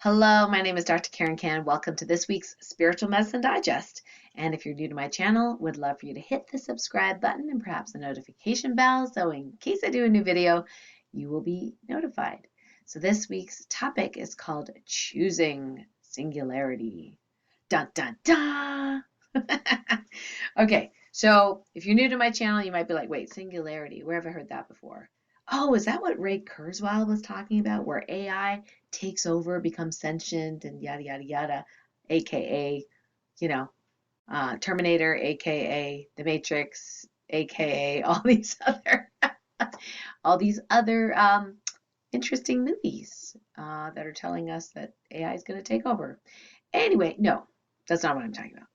Hello, my name is Dr. 𝗟𝗏𝗏𝗢. Welcome to this week's Spiritual Medicine Digest. And if you're new to my channel, would love for you to hit the subscribe button and perhaps the notification bell so in case I do a new video, you will be notified. So this week's topic is called Choosing Singularity. Dun dun dun! Okay, so if you're new to my channel, you might be like, wait, singularity, where have I heard that before? Oh, is that what 𝗥𝗚𝗚𝗛𝗧 was talking about, where AI takes over, becomes sentient, and yada, yada, yada, aka, Terminator, aka The Matrix, aka all these other interesting movies that are telling us that AI is going to take over. Anyway, no, that's not what I'm talking about.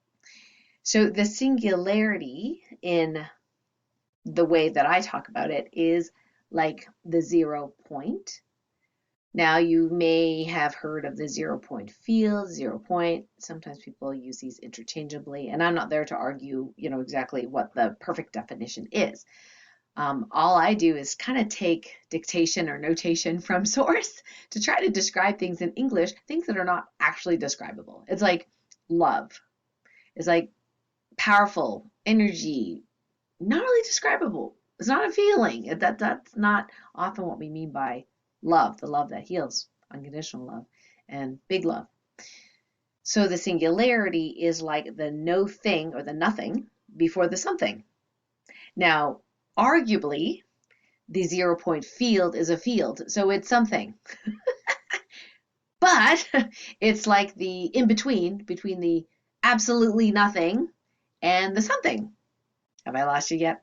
So the singularity in the way that I talk about it is like the 0 point. Now you may have heard of the 0 point field, 0 point. Sometimes people use these interchangeably, and I'm not there to argue, exactly what the perfect definition is. All I do is kind of take dictation or notation from source to try to describe things in English, things that are not actually describable. It's like love. It's like powerful energy, not really describable. It's not a feeling. That's not often what we mean by love, the love that heals, unconditional love, and big love. So the singularity is like the no thing or the nothing before the something. Now, arguably, the 0 point field is a field, so it's something. But it's like the in-between, between the absolutely nothing and the something. Have I lost you yet?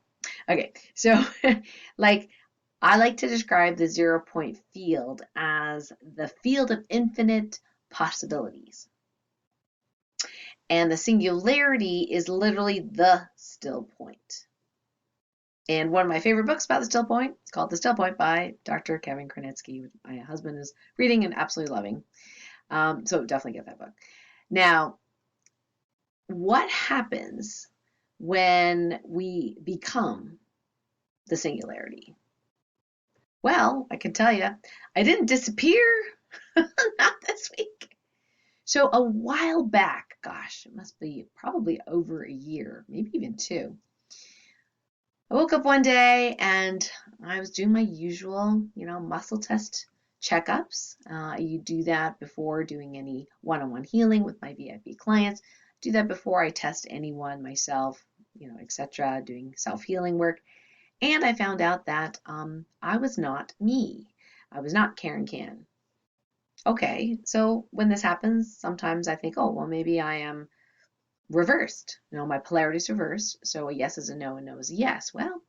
Okay, so I like to describe the 0 point field as the field of infinite possibilities. And the singularity is literally the still point. And one of my favorite books about the still point, it's called The Still Point by Dr. 𝗟𝗏𝗏𝗢𝗏, which my husband is reading and absolutely loving. So definitely get that book. Now, what happens when we become the singularity? Well, I can tell you, I didn't disappear, not this week. So a while back, gosh, it must be probably over a year, maybe even 2. I woke up one day and I was doing my usual, muscle test checkups. You do that before doing any one-on-one healing with my VIP clients. Do that before I test anyone myself, etc., doing self-healing work. And I found out that I was not me. I was not 𝗟𝗏𝗏𝗢𝗏𝗢. Okay, so when this happens, sometimes I think, oh, well, maybe I am reversed. My polarity is reversed, so a yes is a no, and no is a yes. Well,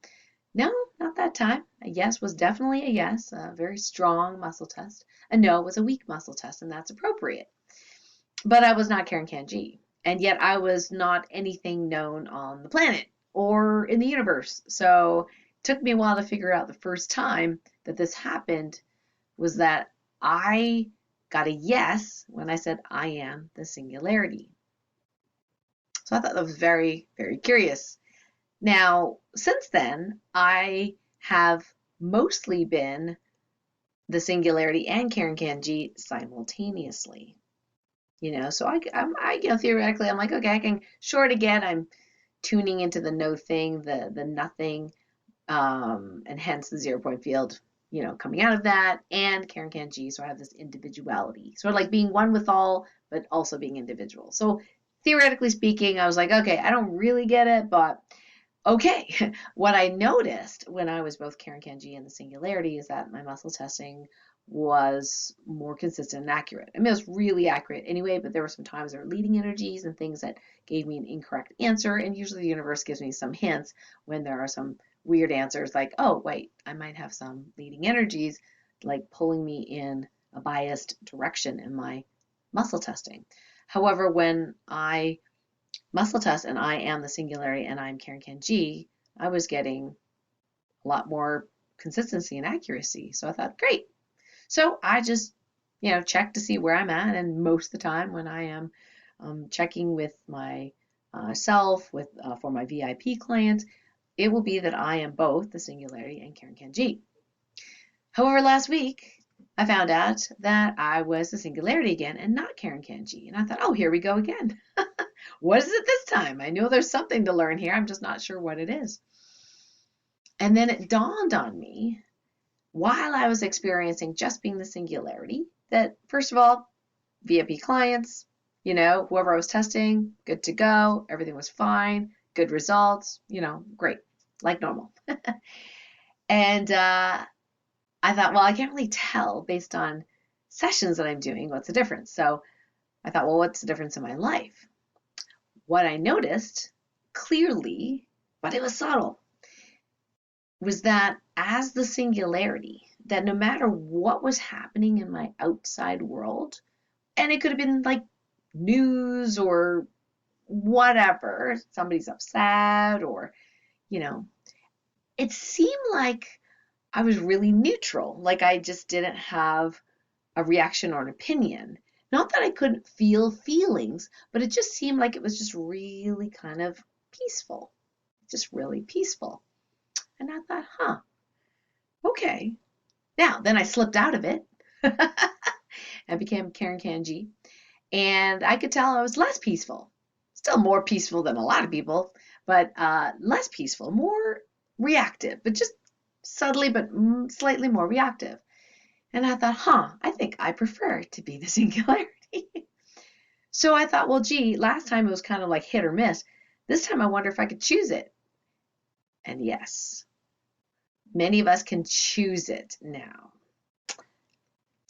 no, not that time. A yes was definitely a yes, a very strong muscle test. A no was a weak muscle test, and that's appropriate. But I was not 𝗟𝗏𝗏𝗢𝗏𝗢𝗏, and yet I was not anything known on the planet or in the universe. So it took me a while to figure out the first time that this happened was that I got a yes when I said I am the singularity. So I thought that was very, very curious. Now, since then, I have mostly been the singularity and 𝗟𝗏𝗏𝗢𝗏𝗢 simultaneously. So I theoretically, I'm like, okay, I can short again. I'm tuning into the no thing, the nothing, and hence the 0 point field, coming out of that, and 𝗟𝗏𝗏𝗢𝗏𝗢. So I have this individuality, sort of like being one with all, but also being individual. So theoretically speaking, I was like, okay, I don't really get it, but okay. What I noticed when I was both 𝗟𝗏𝗏𝗢𝗏𝗢 and the singularity is that my muscle testing was more consistent and accurate. I mean, it was really accurate anyway, but there were some times there were leading energies and things that gave me an incorrect answer, and usually the universe gives me some hints when there are some weird answers like, oh, wait, I might have some leading energies like pulling me in a biased direction in my muscle testing. However, when I muscle test and I am the singularity and I'm 𝗟𝗏𝗏𝗢𝗏𝗢𝗢, I was getting a lot more consistency and accuracy. So I thought, great. So I just, check to see where I'm at. And most of the time when I am checking with my self, for my VIP clients, it will be that I am both the singularity and 𝗟𝗏𝗏𝗢𝗏𝗢𝗢. However, last week, I found out that I was the Singularity again and not 𝗟𝗓𝗏𝗛𝗔. And I thought, oh, here we go again. What is it this time? I know there's something to learn here. I'm just not sure what it is. And then it dawned on me while I was experiencing just being the Singularity that, first of all, VIP clients, you know, whoever I was testing, good to go. Everything was fine. Good results, you know, great, like normal. And I thought, well, I can't really tell based on sessions that I'm doing what's the difference. So I thought, well, what's the difference in my life? What I noticed clearly, but it was subtle, was that as the Singularity, that no matter what was happening in my outside world, and it could have been like news or whatever, somebody's upset or, you know, it seemed like I was really neutral, like I just didn't have a reaction or an opinion. Not that I couldn't feel feelings, but it just seemed like it was just really kind of peaceful, just really peaceful. And I thought, huh, okay. Now, then I slipped out of it and became 𝗟𝗓𝗏𝗛𝗔, and I could tell I was less peaceful. Still more peaceful than a lot of people, but less peaceful, more reactive, but just subtly, but slightly more reactive. And I thought, huh, I think I prefer to be the Singularity. So I thought, well, gee, last time it was kind of like hit or miss. This time I wonder if I could choose it. And yes, many of us can choose it now.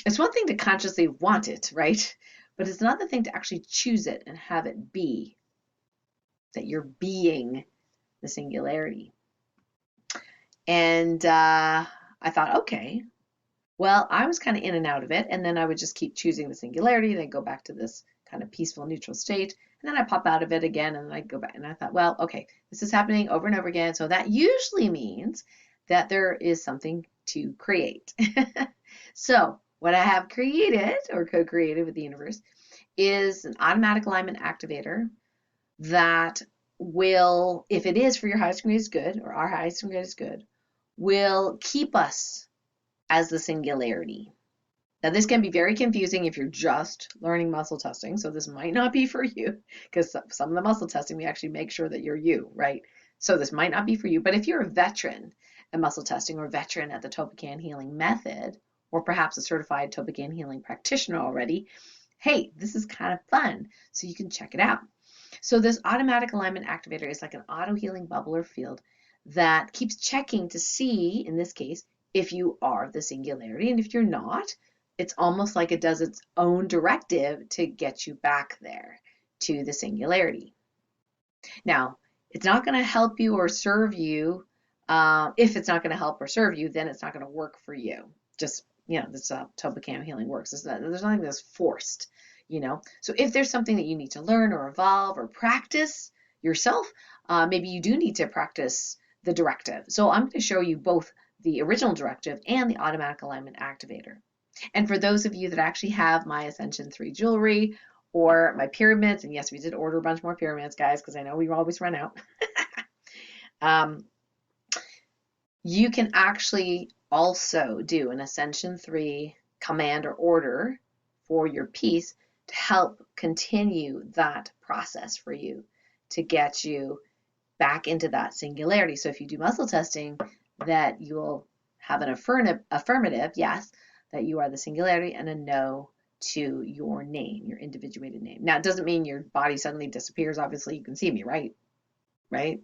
It's one thing to consciously want it, right? But it's another thing to actually choose it and have it be that you're being the Singularity. And I thought, okay, well, I was kind of in and out of it, and then I would just keep choosing the Singularity, then go back to this kind of peaceful, neutral state, and then I pop out of it again, and then I go back, and I thought, well, okay, this is happening over and over again, so that usually means that there is something to create. So what I have created, or co-created with the universe, is an automatic alignment activator that will, if it is for your highest and greatest good, or our highest and greatest good, will keep us as the Singularity. Now, this can be very confusing if you're just learning muscle testing, so this might not be for you, because some of the muscle testing, we actually make sure that you're you, right? So this might not be for you, but if you're a veteran at muscle testing or a veteran at the 𝗟𝗏𝗏𝗏𝗡 healing method, or perhaps a certified 𝗟𝗏𝗏𝗏𝗡 healing practitioner already, hey, this is kind of fun, so you can check it out. So this automatic alignment activator is like an auto-healing bubble or field that keeps checking to see, in this case, if you are the Singularity, and if you're not, it's almost like it does its own directive to get you back there to the Singularity. Now, it's not going to help you or serve you. If it's not going to help or serve you, then it's not going to work for you. Just, you know, this 𝗟𝗏𝗏𝗏𝗡 healing works. There's nothing that's forced, you know. So if there's something that you need to learn or evolve or practice yourself, maybe you do need to practice the directive. So I'm going to show you both the original directive and the automatic alignment activator. And for those of you that actually have my Ascension 3 jewelry or my pyramids, and yes, we did order a bunch more pyramids, guys, because I know we always run out. You can actually also do an Ascension 3 command or order for your piece to help continue that process for you to get you back into that Singularity. So if you do muscle testing, that you will have an affirmative, yes, that you are the Singularity, and a no to your name, your individuated name. Now, it doesn't mean your body suddenly disappears. Obviously, you can see me, right? Right?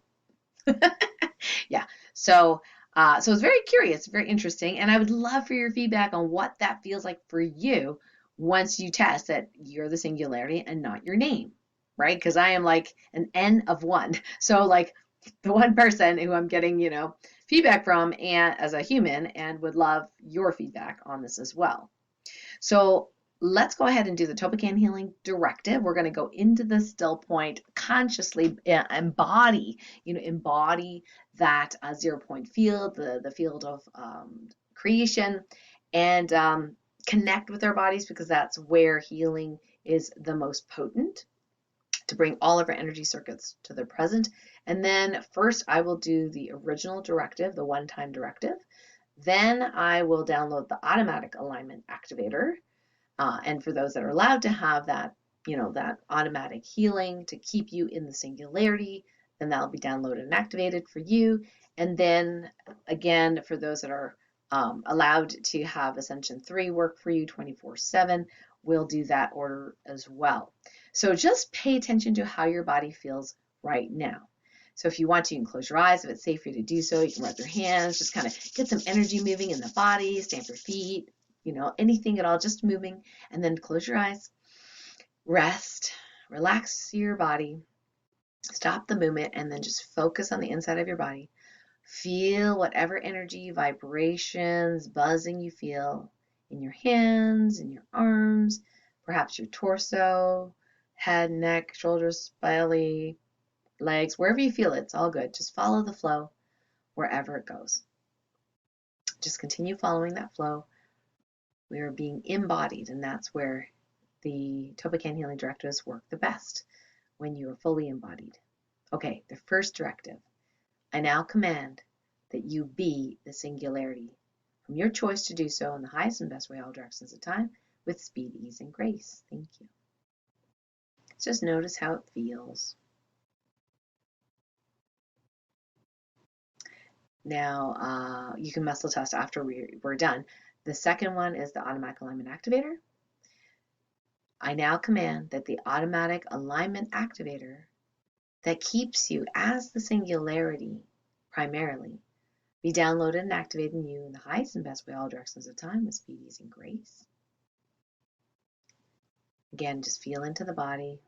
Yeah. So it's very curious, very interesting, and I would love for your feedback on what that feels like for you once you test that you're the Singularity and not your name, right? Because I am like an N of one. So like the one person who I'm getting, you know, feedback from and as a human, and would love your feedback on this as well. So let's go ahead and do the 𝗟𝗏𝗏𝗏𝗡 healing directive. We're going to go into the still point, consciously embody that 0 point field, the field of creation, and connect with our bodies, because that's where healing is the most potent, to bring all of our energy circuits to the present. And then first I will do the original directive, the one-time directive. Then I will download the automatic alignment activator. And for those that are allowed to have that, that automatic healing to keep you in the singularity, then that'll be downloaded and activated for you. And then again, for those that are allowed to have Ascension 3 work for you 24/7, we'll do that order as well. So just pay attention to how your body feels right now. So if you want to, you can close your eyes. If it's safe for you to do so, you can rub your hands, just kind of get some energy moving in the body, stamp your feet, anything at all, just moving, and then close your eyes, rest, relax your body, stop the movement, and then just focus on the inside of your body. Feel whatever energy, vibrations, buzzing you feel in your hands, in your arms, perhaps your torso, head, neck, shoulders, belly, legs, wherever you feel it, it's all good. Just follow the flow wherever it goes. Just continue following that flow. We are being embodied, and that's where the 𝗟𝗏𝗏𝗢𝗡 healing directives work the best, when you are fully embodied. Okay, the first directive. I now command that you be the singularity, from your choice to do so in the highest and best way all directions of time, with speed, ease, and grace. Thank you. Just notice how it feels. Now, you can muscle test after we're done. The second one is the automatic alignment activator. I now command that the automatic alignment activator that keeps you as the singularity primarily be downloaded and activated in you in the highest and best way all directions of time with speed, ease, and grace. Again, just feel into the body.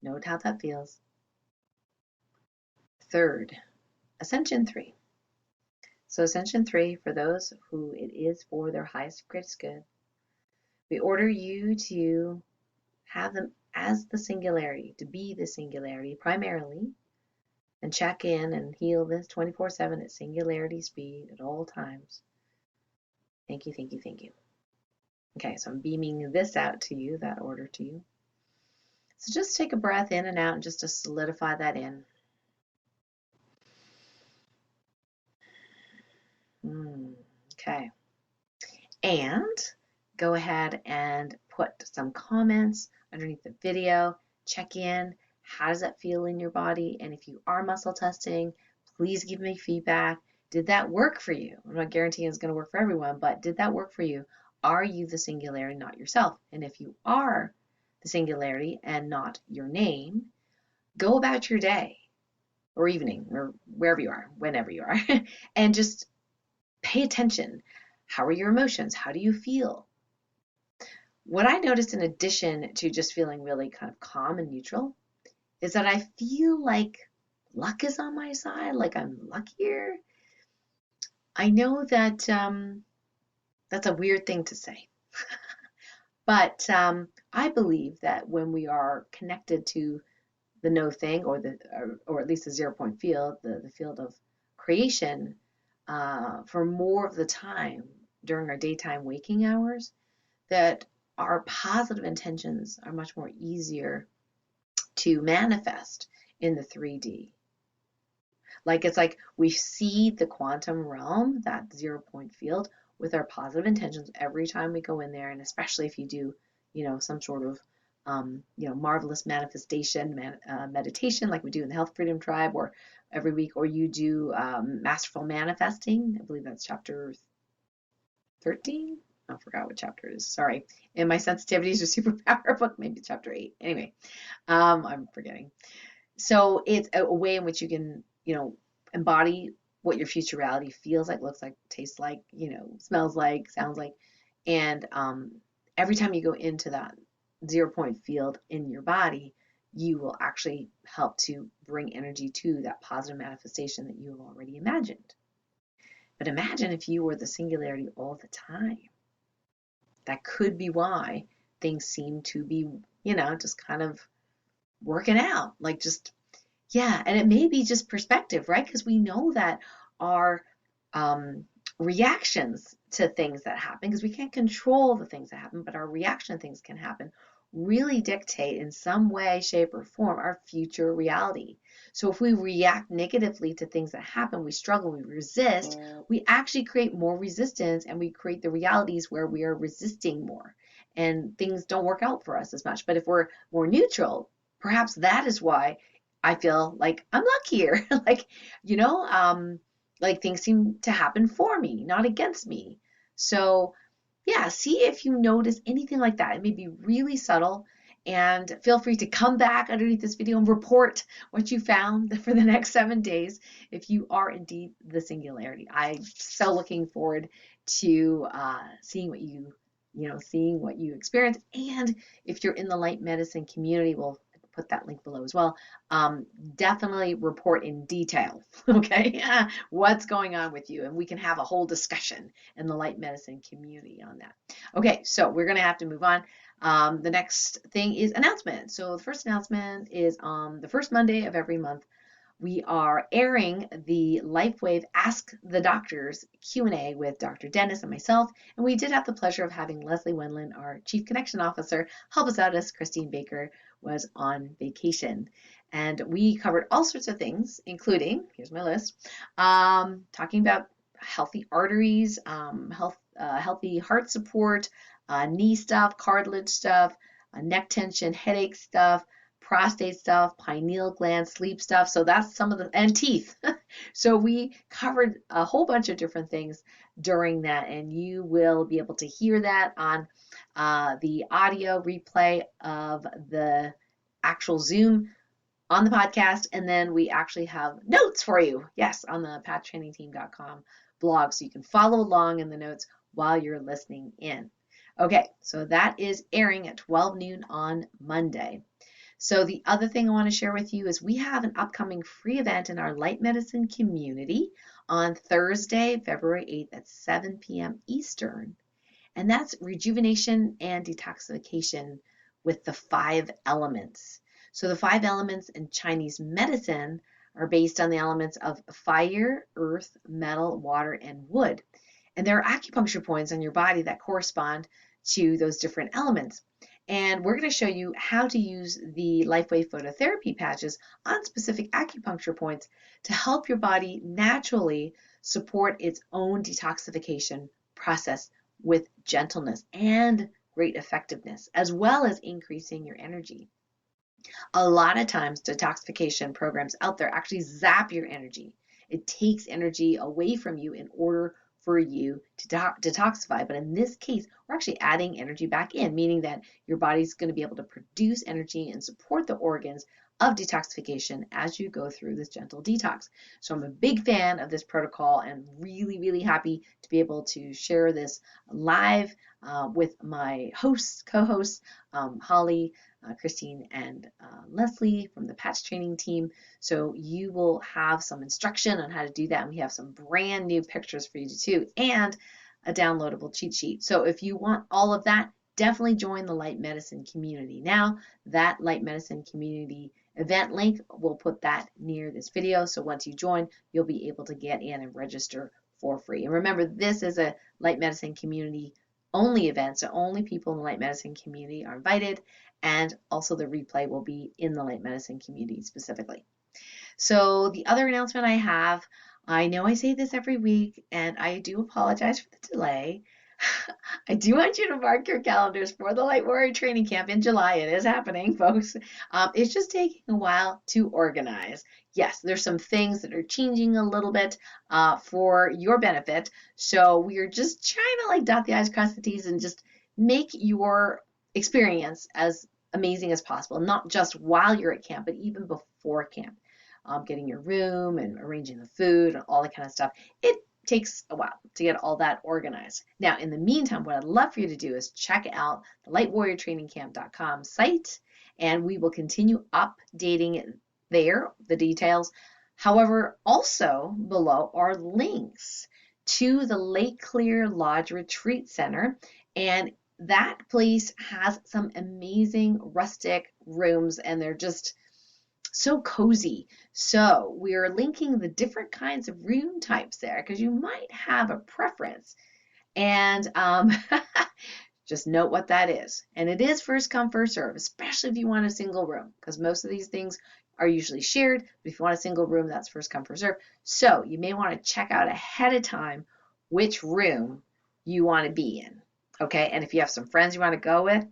Note how that feels. Third, Ascension 3. So Ascension 3, for those who it is for their highest greatest good, we order you to have them as the singularity, to be the singularity primarily, and check in and heal this 24/7 at singularity speed at all times. Thank you, thank you, thank you. Okay, so I'm beaming this out to you, that order to you. So just take a breath in and out and just to solidify that in. Okay. And go ahead and put some comments underneath the video. Check in. How does that feel in your body? And if you are muscle testing, please give me feedback. Did that work for you? I'm not guaranteeing it's going to work for everyone, but did that work for you? Are you the singularity, not yourself? And if you are the singularity and not your name, go about your day or evening or wherever you are, whenever you are, and just pay attention. How are your emotions? How do you feel? What I noticed in addition to just feeling really kind of calm and neutral is that I feel like luck is on my side, like I'm luckier. I know that that's a weird thing to say, but I believe that when we are connected to the no thing, or at least the 0 point field, the field of creation, for more of the time during our daytime waking hours, that our positive intentions are much more easier to manifest in the 3D. It's like we see the quantum realm, that 0 point field, with our positive intentions every time we go in there, and especially if you do, some sort of, marvelous manifestation meditation like we do in the Health Freedom Tribe, or every week, or you do masterful manifesting. I believe that's chapter 13. I forgot what chapter it is. Sorry. In my sensitivities to superpower book, maybe chapter 8. Anyway, I'm forgetting. So it's a way in which you can, embody what your future reality feels like, looks like, tastes like, smells like, sounds like. And every time you go into that 0 point field in your body, you will actually help to bring energy to that positive manifestation that you have already imagined. But imagine if you were the singularity all the time. That could be why things seem to be, just kind of working out. And it may be just perspective, right? Because we know that our reactions to things that happen, because we can't control the things that happen, but our reaction to things can happen, really dictate in some way, shape, or form our future reality. So if we react negatively to things that happen, we struggle, we resist, we actually create more resistance, and we create the realities where we are resisting more and things don't work out for us as much. But if we're more neutral, perhaps that is why I feel like I'm luckier. Like, you know, like things seem to happen for me, not against me. So yeah, see if you notice anything like that. It may be really subtle, and feel free to come back underneath this video and report what you found for the next 7 days if you are indeed the singularity. I'm so looking forward to seeing what seeing what you experience. And if you're in the light medicine community, we'll put that link below as well. Definitely report in detail, okay, what's going on with you, and we can have a whole discussion in the light medicine community on that. Okay, so we're going to have to move on. The next thing is announcement. So the first announcement is on the first Monday of every month. We are airing the LifeWave Ask the Doctors Q&A with Dr. Dennis and myself, and we did have the pleasure of having Leslie Wendland, our Chief Connection Officer, help us out as Christine Baker was on vacation. And we covered all sorts of things, including, here's my list, talking about healthy arteries, healthy heart support, knee stuff, cartilage stuff, neck tension, headache stuff, prostate stuff, pineal gland, sleep stuff. So that's some of the, and teeth. So we covered a whole bunch of different things during that, and you will be able to hear that on the audio replay of the actual Zoom on the podcast. And then we actually have notes for you, yes, on the patchtrainingteam.com blog, so you can follow along in the notes while you're listening in. Okay, so that is airing at 12 noon on Monday. So the other thing I want to share with you is we have an upcoming free event in our light medicine community on Thursday, February 8th at 7 p.m. Eastern. And that's rejuvenation and detoxification with the 5 elements. So the 5 elements in Chinese medicine are based on the elements of fire, earth, metal, water, and wood. And there are acupuncture points on your body that correspond to those different elements. And we're going to show you how to use the LifeWave Phototherapy Patches on specific acupuncture points to help your body naturally support its own detoxification process with gentleness and great effectiveness, as well as increasing your energy. A lot of times detoxification programs out there actually zap your energy. It takes energy away from you in order for you to detoxify. But in this case, we're actually adding energy back in, meaning that your body's going to be able to produce energy and support the organs of detoxification as you go through this gentle detox. So I'm a big fan of this protocol and really, really happy to be able to share this live with my hosts, co-hosts, Holly, Christine, and Leslie from the Patch Training team. So you will have some instruction on how to do that, and we have some brand new pictures for you too, and a downloadable cheat sheet. So if you want all of that, definitely join the Light Medicine community. Now, that Light Medicine community event link, we'll put that near this video. So once you join, you'll be able to get in and register for free. And remember, this is a Light Medicine community only event, so only people in the Light Medicine community are invited, and also the replay will be in the Light Medicine community specifically. So the other announcement I have, I know I say this every week, and I do apologize for the delay. I do want you to mark your calendars for the Light Warrior Training Camp in July. It is happening, folks. It's just taking a while to organize. Yes, there's some things that are changing a little bit for your benefit. So we are just trying to like dot the I's, cross the T's, and just make your experience as amazing as possible, not just while you're at camp, but even before camp. Getting your room and arranging the food and all that kind of stuff. It takes a while to get all that organized. Now, in the meantime, what I'd love for you to do is check out the lightwarriortrainingcamp.com site, and we will continue updating it there, the details. However, also below are links to the Lake Clear Lodge Retreat Center, and that place has some amazing rustic rooms, and they're just so cozy. So we're linking the different kinds of room types there because you might have a preference. And Just note what that is. And it is first come, first serve, especially if you want a single room, because most of these things are usually shared. But if you want a single room, that's first come, first serve. So you may want to check out ahead of time which room you want to be in. Okay, and if you have some friends you want to go with,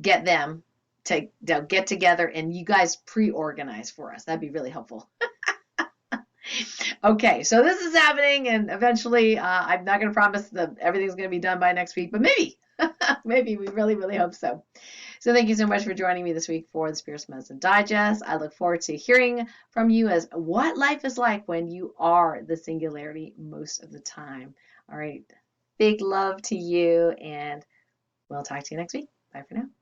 get them to get together and you guys pre-organize for us. That'd be really helpful. Okay, so this is happening, and eventually, I'm not going to promise that everything's going to be done by next week, but maybe, maybe we really, really hope so. So thank you so much for joining me this week for the Spiritual Medicine Digest. I look forward to hearing from you as what life is like when you are the singularity most of the time. All right, big love to you, and we'll talk to you next week. Bye for now.